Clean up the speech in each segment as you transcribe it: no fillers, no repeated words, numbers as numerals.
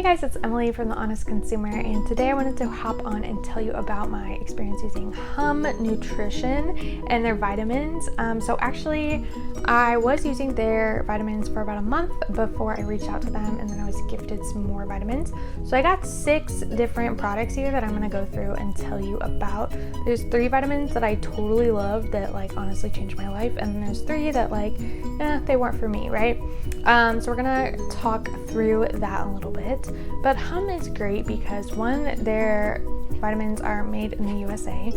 guys, it's Emily from The Honest Consumer, and today I wanted to hop on and tell you about my experience using Hum Nutrition and their vitamins. So actually, I was using their vitamins for about a month before I reached out to them, and then I was gifted some more vitamins. So I got 6 different products here that I'm going to go through and tell you about. There's 3 vitamins that I totally love that like honestly changed my life, and then there's 3 that like, they weren't for me, right? So we're going to talk through that a little bit. But Hum is great because one, their vitamins are made in the USA,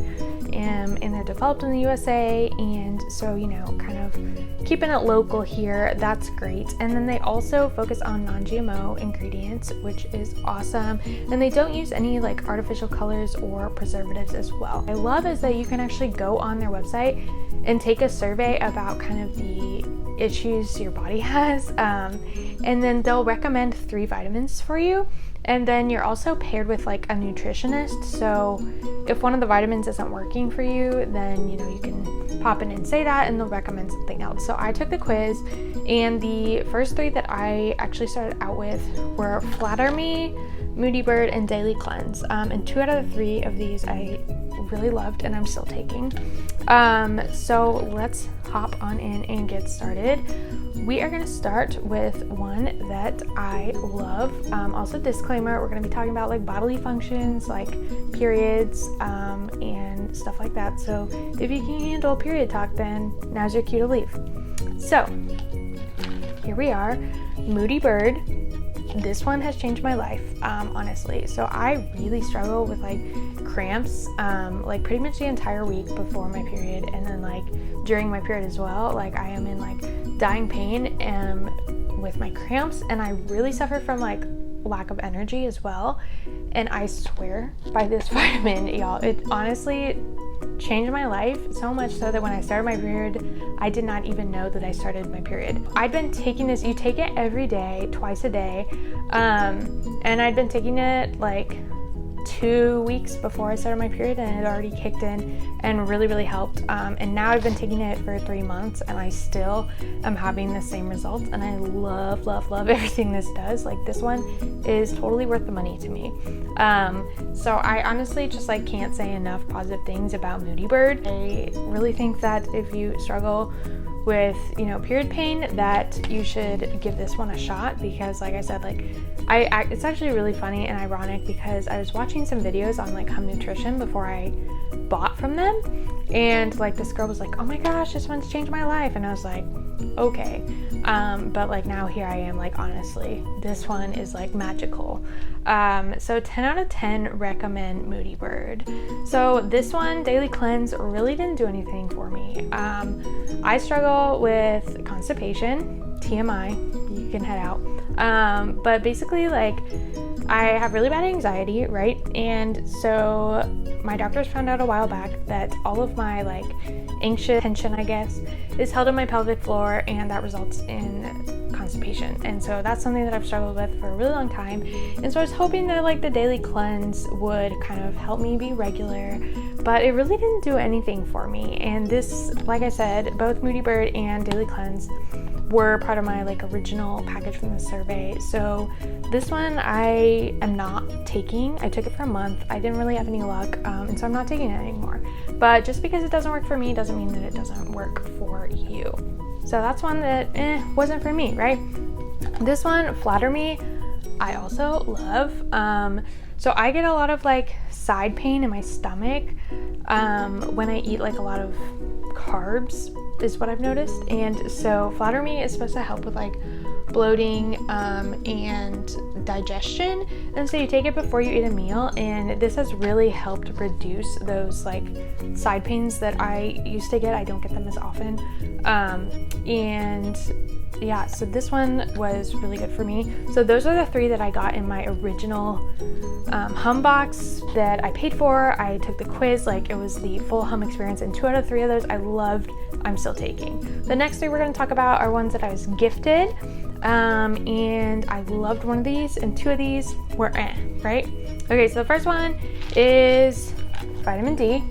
and they're developed in the USA, and so, you know, kind of keeping it local here, that's great. And then they also focus on non-GMO ingredients, which is awesome, and they don't use any like artificial colors or preservatives as well. What I love is that you can actually go on their website and take a survey about kind of the issues your body has, and then they'll recommend 3 vitamins for you, and then you're also paired with like a nutritionist. So if one of the vitamins isn't working for you, then you know you can pop in and say that, and they'll recommend something else. So I took the quiz, and the first 3 that I actually started out with were Flatter Me, Moody Bird, and Daily Cleanse, and 2 out of the 3 of these I really loved and I'm still taking. So let's hop on in and get started. We are going to start with one that I love. Also, disclaimer, we're going to be talking about like bodily functions like periods and stuff like that. So if you can handle period talk, then now's your cue to leave. So here we are, Moody Bird. This one has changed my life, honestly. So I really struggle with like cramps, like pretty much the entire week before my period, and then like during my period as well. Like I am in like dying pain with my cramps, and I really suffer from like lack of energy as well. And I swear by this vitamin, y'all, it honestly changed my life so much so that when I started my period, I did not even know that I started my period. I'd been taking this, you take it every day, twice a day, and I'd been taking it like 2 weeks before I started my period, and it already kicked in and really helped. And now I've been taking it for 3 months, and I still am having the same results, and I love everything this does. Like this one is totally worth the money to me. So I honestly just like can't say enough positive things about Moody Bird. I really think that if you struggle with, you know, period pain, that you should give this one a shot, because like I said, like it's actually really funny and ironic because I was watching some videos on like Hum Nutrition before I bought from them, and like this girl was like, oh my gosh, this one's changed my life, and I was like, okay, but like now here I am, like honestly this one is like magical. So 10 out of 10 recommend Moody Bird. So this one, Daily Cleanse, really didn't do anything for me. I struggle with constipation, TMI, you can head out. But basically like I have really bad anxiety, right? And so my doctors found out a while back that all of my like anxious tension, I guess, is held in my pelvic floor, and that results in constipation. And so that's something that I've struggled with for a really long time. And so I was hoping that like the Daily Cleanse would kind of help me be regular, but it really didn't do anything for me. And this, like I said, both Moody Bird and Daily Cleanse were part of my like original package from the survey. So this one I am not taking. I took it for a month. I didn't really have any luck, and so I'm not taking it anymore. But just because it doesn't work for me doesn't mean that it doesn't work for you. So that's one that wasn't for me, right? This one, Flatter Me, I also love. So I get a lot of like side pain in my stomach when I eat like a lot of carbs, is what I've noticed. And so Flatter Me is supposed to help with like bloating and digestion, and so you take it before you eat a meal, and this has really helped reduce those like side pains that I used to get. I don't get them as often, and yeah, so this one was really good for me. So those are the 3 that I got in my original Hum box that I paid for. I took the quiz, like it was the full Hum experience, and 2 out of 3 of those I loved, I'm still taking. The next 3 we're going to talk about are ones that I was gifted, and I loved one of these, and 2 of these were right? Okay, so the first one is vitamin D.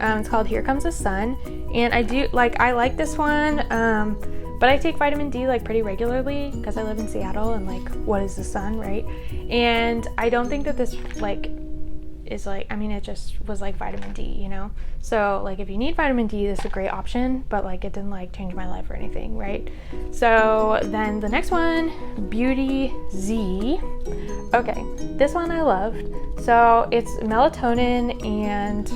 It's called Here Comes the Sun, and I like this one, But I take vitamin D like pretty regularly because I live in Seattle and like, what is the sun, right? And I don't think that this like is like, I mean, it just was like vitamin D, you know? So like if you need vitamin D, this is a great option, but like it didn't like change my life or anything, right? So then the next one, Beauty Z. Okay, this one I loved. So it's melatonin and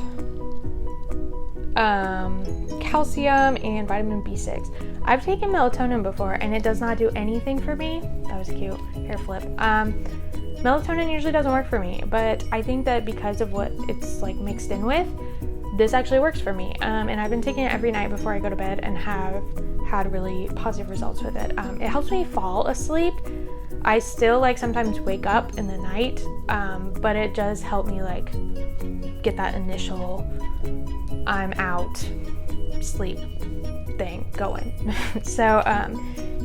calcium and vitamin B6. I've taken melatonin before and it does not do anything for me. That was cute, hair flip. Melatonin usually doesn't work for me, but I think that because of what it's like mixed in with, this actually works for me. And I've been taking it every night before I go to bed and have had really positive results with it. It helps me fall asleep. I still like sometimes wake up in the night, but it does help me like get that initial I'm out sleep thing going. So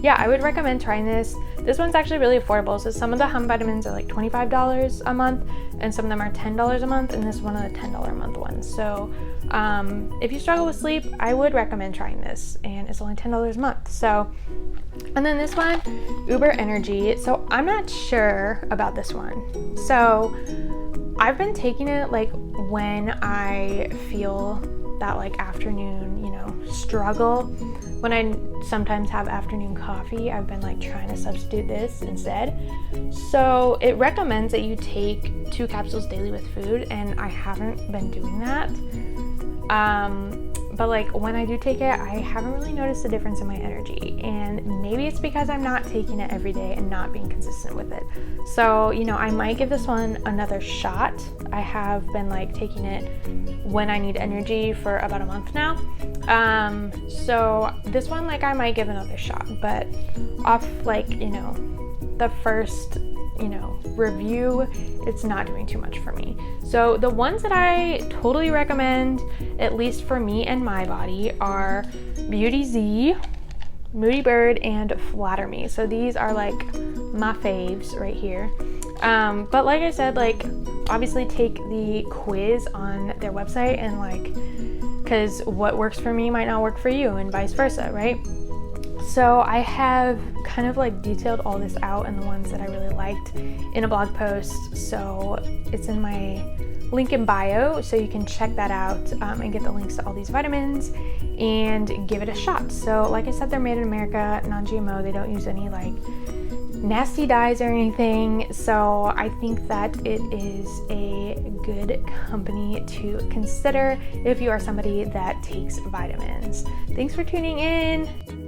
yeah, I would recommend trying this. This one's actually really affordable. So some of the hum vitamins are like $25 a month and some of them are $10 a month, and this is one of the $10 a month ones. So if you struggle with sleep, I would recommend trying this, and it's only $10 a month. So, and then this one, Uber Energy. So I'm not sure about this one. So I've been taking it like when I feel that like afternoon, you know, struggle. When I sometimes have afternoon coffee, I've been like trying to substitute this instead. So it recommends that you take 2 capsules daily with food, and I haven't been doing that. But like when I do take it, I haven't really noticed a difference in my energy, and maybe it's because I'm not taking it every day and not being consistent with it. So, you know, I might give this one another shot. I have been like taking it when I need energy for about a month now. So this one, like I might give another shot, but off like, you know, the first, you know, review, it's not doing too much for me. So the ones that I totally recommend, at least for me and my body, are Beauty Z, Moody Bird, and Flatter Me. So these are like my faves right here. But like I said, like obviously take the quiz on their website, and like, because what works for me might not work for you and vice versa, right? So I have kind of like detailed all this out and the ones that I really liked in a blog post. So it's in my link in bio, so you can check that out and get the links to all these vitamins and give it a shot. So like I said, they're made in America, non-GMO. They don't use any like nasty dyes or anything. So I think that it is a good company to consider if you are somebody that takes vitamins. Thanks for tuning in.